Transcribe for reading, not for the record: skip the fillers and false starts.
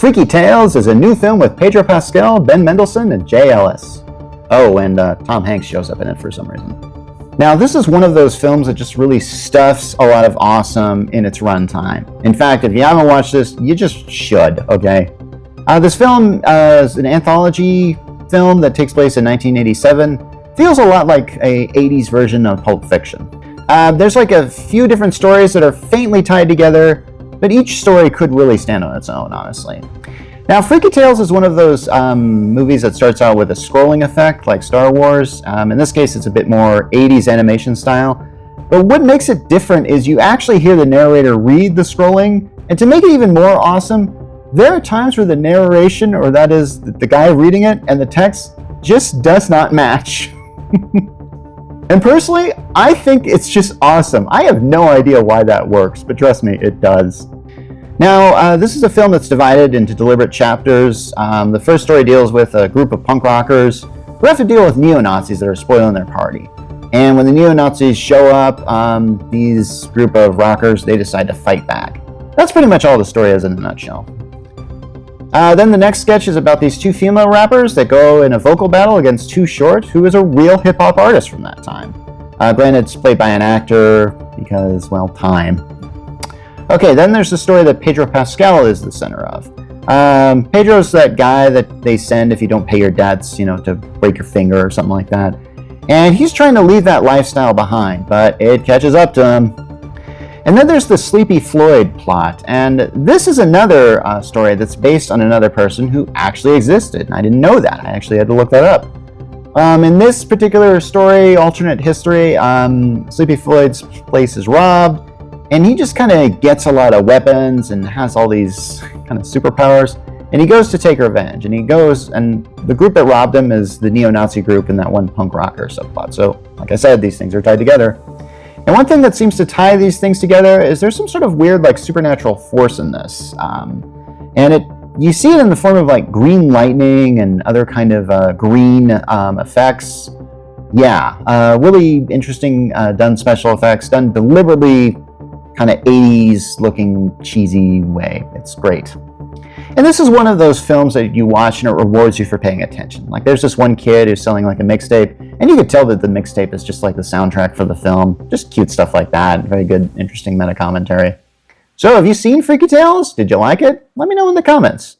Freaky Tales is a new film with Pedro Pascal, Ben Mendelsohn, and Jay Ellis. Oh, and Tom Hanks shows up in it for some reason. Now, this is one of those films that just really stuffs a lot of awesome in its runtime. In fact, if you haven't watched this, you just should, okay? This film is an anthology film that takes place in 1987. Feels a lot like a 80s version of Pulp Fiction. There's like a few different stories that are faintly tied together, but each story could really stand on its own, honestly. Now, Freaky Tales is one of those movies that starts out with a scrolling effect, like Star Wars. In this case, it's a bit more 80s animation style. But what makes it different is you actually hear the narrator read the scrolling, and to make it even more awesome, there are times where the narration, or that is, the guy reading it, and the text just does not match. And personally, I think it's just awesome. I have no idea why that works, but trust me, it does. Now, this is a film that's divided into deliberate chapters. The first story deals with a group of punk rockers who have to deal with neo-Nazis that are spoiling their party. And when the neo-Nazis show up, these group of rockers, they decide to fight back. That's pretty much all the story is in a nutshell. Then the next sketch is about these two female rappers that go in a vocal battle against Too Short, who is a real hip-hop artist from that time. Granted, it's played by an actor because, well, time. Okay, then there's the story that Pedro Pascal is the center of. Pedro's that guy that they send if you don't pay your debts, to break your finger or something like that. And he's trying to leave that lifestyle behind, but it catches up to him. And then there's the Sleepy Floyd plot, and this is another story that's based on another person who actually existed, and I didn't know that. I actually had to look that up. In this particular story, alternate history, Sleepy Floyd's place is robbed, and he just kind of gets a lot of weapons and has all these kind of superpowers, and he goes to take revenge, and the group that robbed him is the neo-Nazi group in that one punk rocker subplot. So, like I said, these things are tied together. And one thing that seems to tie these things together is there's some sort of weird, supernatural force in this. You see it in the form of, green lightning and other kind of green effects. Yeah, really interesting done special effects, done deliberately kind of 80s looking cheesy way. It's great. And this is one of those films that you watch and it rewards you for paying attention. There's this one kid who's selling a mixtape, and you could tell that the mixtape is just the soundtrack for the film. Just cute stuff like that. Very good, interesting meta commentary. So, have you seen Freaky Tales? Did you like it? Let me know in the comments.